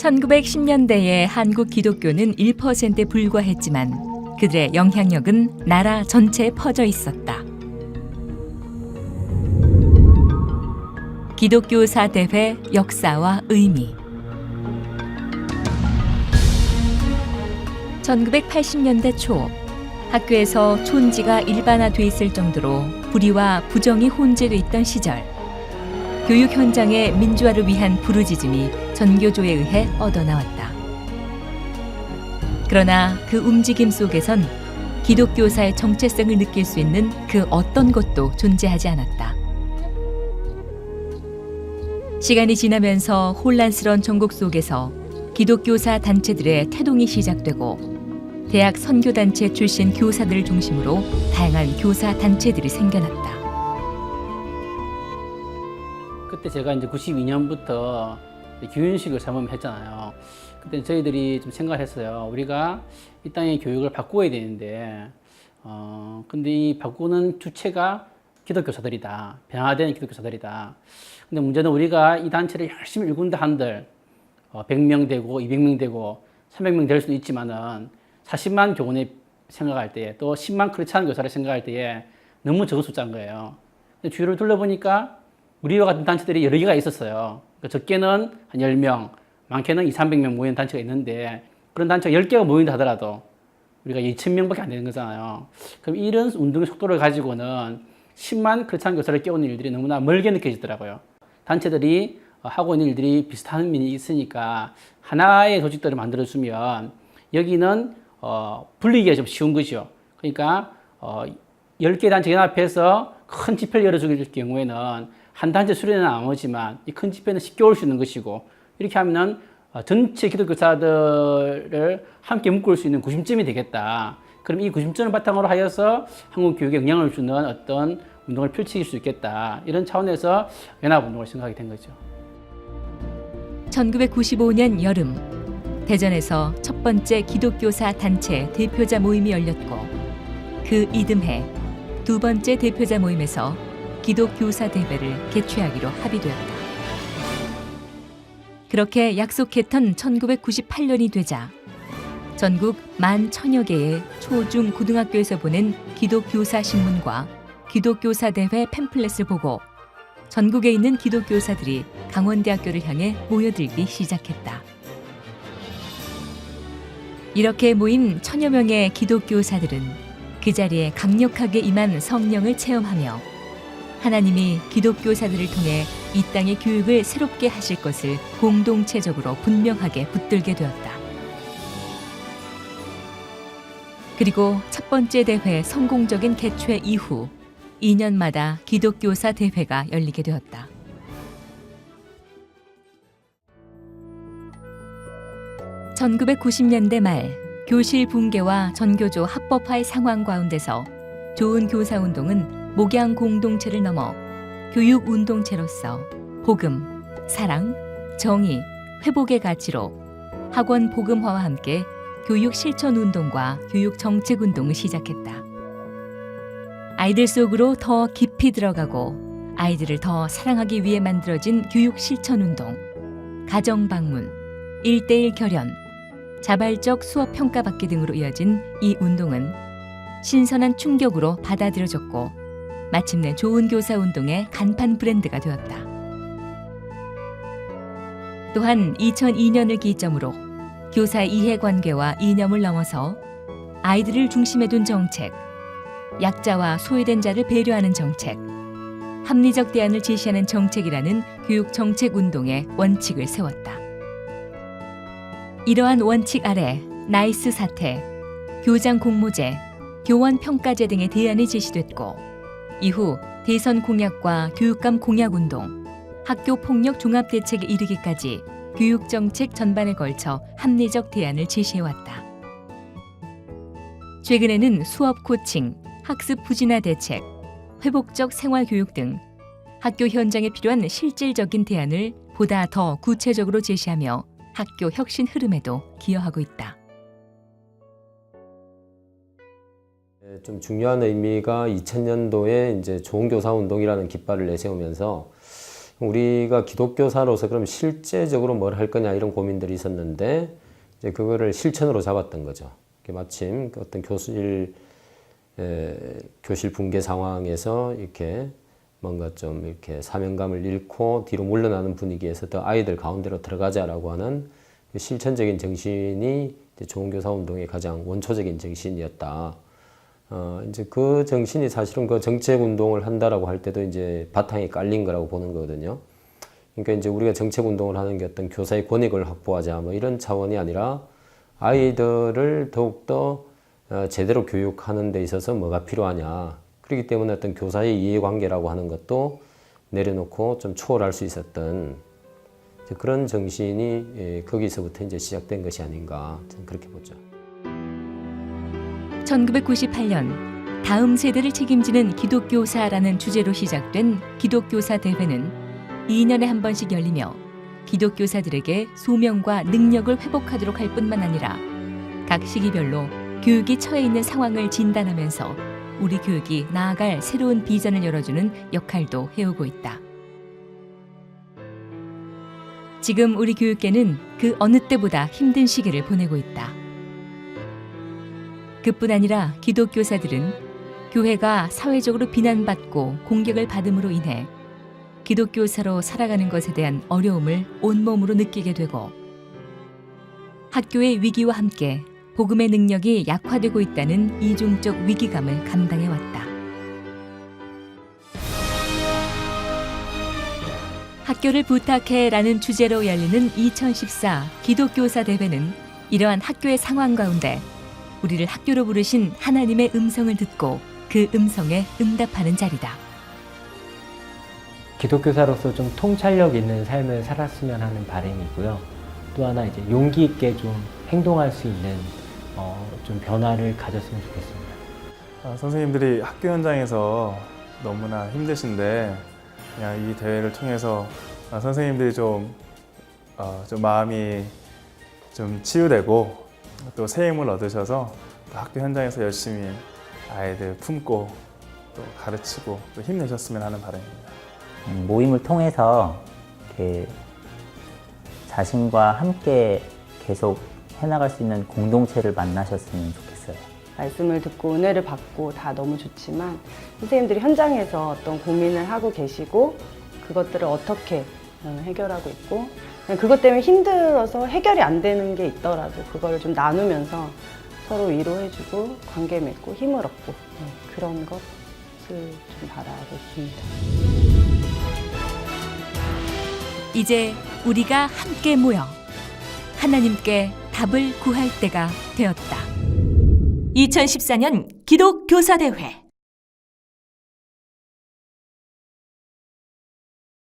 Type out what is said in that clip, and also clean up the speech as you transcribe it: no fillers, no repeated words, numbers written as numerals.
1910년대에 한국 기독교는 1%에 불과했지만 그들의 영향력은 나라 전체에 퍼져 있었다. 기독교사 대회 역사와 의미. 1980년대 초 학교에서 촌지가 일반화돼 있을 정도로 불의와 부정이 혼재돼 있던 시절, 교육 현장의 민주화를 위한 부르짖음이 전교조에 의해 얻어나왔다. 그러나 그 움직임 속에선 기독교사의 정체성을 느낄 수 있는 그 어떤 것도 존재하지 않았다. 시간이 지나면서 혼란스러운 전국 속에서 기독교사 단체들의 태동이 시작되고 대학 선교단체 출신 교사들을 중심으로 다양한 교사 단체들이 생겨났다. 그때 제가 이제 92년부터 교윤식을 사모했잖아요. 그때 저희들이 좀 생각을 했어요. 우리가 이 땅의 교육을 바꾸어야 되는데, 근데 이 바꾸는 주체가 기독교사들이다. 변화된 기독교사들이다. 근데 문제는 우리가 이 단체를 열심히 일군다 한들 100명 되고 200명 되고 300명 될 수도 있지만은 40만 교원을 생각할 때에 또 10만 크리스찬 교사를 생각할 때에 너무 적은 숫자인 거예요. 근데 주위를 둘러보니까 우리와 같은 단체들이 여러 개가 있었어요. 그러니까 적게는 한 10명, 많게는 200~300명 모이는 단체가 있는데 그런 단체가 10개가 모인다 하더라도 우리가 2,000명밖에 안 되는 거잖아요. 그럼 이런 운동의 속도를 가지고는 10만 크리스찬 교사를 깨우는 일들이 너무나 멀게 느껴지더라고요. 단체들이 하고 있는 일들이 비슷한 면이 있으니까 하나의 조직들을 만들어주면 여기는 분리기가 좀 쉬운 거죠. 그러니까 10개 단체 연합해서 큰 집회를 열어주길 경우에는 한 단체 수련은 안 오지만 이 큰 집회는 쉽게 올 수 있는 것이고, 이렇게 하면은 전체 기독교사들을 함께 묶을 수 있는 구심점이 되겠다. 그럼 이 구심점을 바탕으로 하여서 한국 교육에 영향을 주는 어떤 운동을 펼칠 수 있겠다. 이런 차원에서 연합운동을 생각하게 된 거죠. 1995년 여름, 대전에서 첫 번째 기독교사 단체 대표자 모임이 열렸고 그 이듬해 두 번째 대표자 모임에서 기독교사 대회를 개최하기로 합의되었다. 그렇게 약속했던 1998년이 되자 전국 11,000여 개의 초, 중, 고등학교에서 보낸 기독교사 신문과 기독교사 대회 팸플렛을 보고 전국에 있는 기독교사들이 강원대학교를 향해 모여들기 시작했다. 이렇게 모인 1,000여 명의 기독교사들은 그 자리에 강력하게 임한 성령을 체험하며 하나님이 기독교사들을 통해 이 땅의 교육을 새롭게 하실 것을 공동체적으로 분명하게 붙들게 되었다. 그리고 첫 번째 대회 성공적인 개최 이후 2년마다 기독교사 대회가 열리게 되었다. (1990년대) 말 교실 붕괴와 전교조 합법화의 상황 가운데서 좋은 교사 운동은 목양 공동체를 넘어 교육 운동체로서 복음, 사랑, 정의, 회복의 가치로 학원 복음화와 함께 교육 실천 운동과 교육 정책 운동을 시작했다. 아이들 속으로 더 깊이 들어가고 아이들을 더 사랑하기 위해 만들어진 교육 실천 운동, 가정 방문, 1:1 결연, 자발적 수업 평가받기 등으로 이어진 이 운동은 신선한 충격으로 받아들여졌고 마침내 좋은 교사 운동의 간판 브랜드가 되었다. 또한 2002년을 기점으로 교사의 이해관계와 이념을 넘어서 아이들을 중심에 둔 정책, 약자와 소외된 자를 배려하는 정책, 합리적 대안을 제시하는 정책이라는 교육 정책 운동의 원칙을 세웠다. 이러한 원칙 아래 나이스 사태, 교장 공모제, 교원 평가제 등의 대안이 제시됐고 이후 대선 공약과 교육감 공약 운동, 학교 폭력 종합 대책에 이르기까지 교육 정책 전반에 걸쳐 합리적 대안을 제시해왔다. 최근에는 수업 코칭, 학습 부진화 대책, 회복적 생활 교육 등 학교 현장에 필요한 실질적인 대안을 보다 더 구체적으로 제시하며 학교 혁신 흐름에도 기여하고 있다. 좀 중요한 의미가 2000년도에 이제 좋은 교사 운동이라는 깃발을 내세우면서 우리가 기독교사로서 그럼 실제적으로 뭘 할 거냐 이런 고민들이 있었는데 이제 그거를 실천으로 잡았던 거죠. 마침 어떤 교실 붕괴 상황에서 이렇게 뭔가 좀 이렇게 사명감을 잃고 뒤로 물러나는 분위기에서 더 아이들 가운데로 들어가자라고 하는 그 실천적인 정신이 이제 좋은 교사 운동의 가장 원초적인 정신이었다. 이제 그 정신이 사실은 그 정책 운동을 한다라고 할 때도 이제 바탕에 깔린 거라고 보는 거거든요. 그러니까 이제 우리가 정책 운동을 하는 게 어떤 교사의 권익을 확보하자 뭐 이런 차원이 아니라 아이들을 더욱더 제대로 교육하는 데 있어서 뭐가 필요하냐. 그렇기 때문에 어떤 교사의 이해관계라고 하는 것도 내려놓고 좀 초월할 수 있었던 그런 정신이 거기서부터 이제 시작된 것이 아닌가 저는 그렇게 보죠. 1998년 다음 세대를 책임지는 기독교사라는 주제로 시작된 기독교사 대회는 2년에 한 번씩 열리며 기독교사들에게 소명과 능력을 회복하도록 할 뿐만 아니라 각 시기별로 교육이 처해 있는 상황을 진단하면서 우리 교육이 나아갈 새로운 비전을 열어주는 역할도 해오고 있다. 지금 우리 교육계는 그 어느 때보다 힘든 시기를 보내고 있다. 그뿐 아니라 기독교사들은 교회가 사회적으로 비난받고 공격을 받음으로 인해 기독교사로 살아가는 것에 대한 어려움을 온몸으로 느끼게 되고 학교의 위기와 함께 복음의 능력이 약화되고 있다는 이중적 위기감을 감당해왔다. 학교를 부탁해라는 주제로 열리는 2014 기독교사 대회는 이러한 학교의 상황 가운데 우리를 학교로 부르신 하나님의 음성을 듣고 그 음성에 응답하는 자리다. 기독교사로서 좀 통찰력 있는 삶을 살았으면 하는 바람이고요. 또 하나 이제 용기 있게 좀 행동할 수 있는 좀 변화를 가졌으면 좋겠습니다. 선생님들이 학교 현장에서 너무나 힘드신데 그냥 이 대회를 통해서 선생님들이 좀 마음이 좀 치유되고 또 새 힘을 얻으셔서 또 학교 현장에서 열심히 아이들 품고 또 가르치고 또 힘내셨으면 하는 바람입니다. 모임을 통해서 이렇게 자신과 함께 계속 해나갈 수 있는 공동체를 만나셨으면 좋겠어요. 말씀을 듣고 은혜를 받고 다 너무 좋지만 선생님들이 현장에서 어떤 고민을 하고 계시고 그것들을 어떻게 해결하고 있고 그것 때문에 힘들어서 해결이 안 되는 게 있더라도 그거를 좀 나누면서 서로 위로해주고 관계 맺고 힘을 얻고 그런 것을 좀 바라고 있습니다. 이제 우리가 함께 모여 하나님께 답을 구할 때가 되었다. 2014년 기독교사대회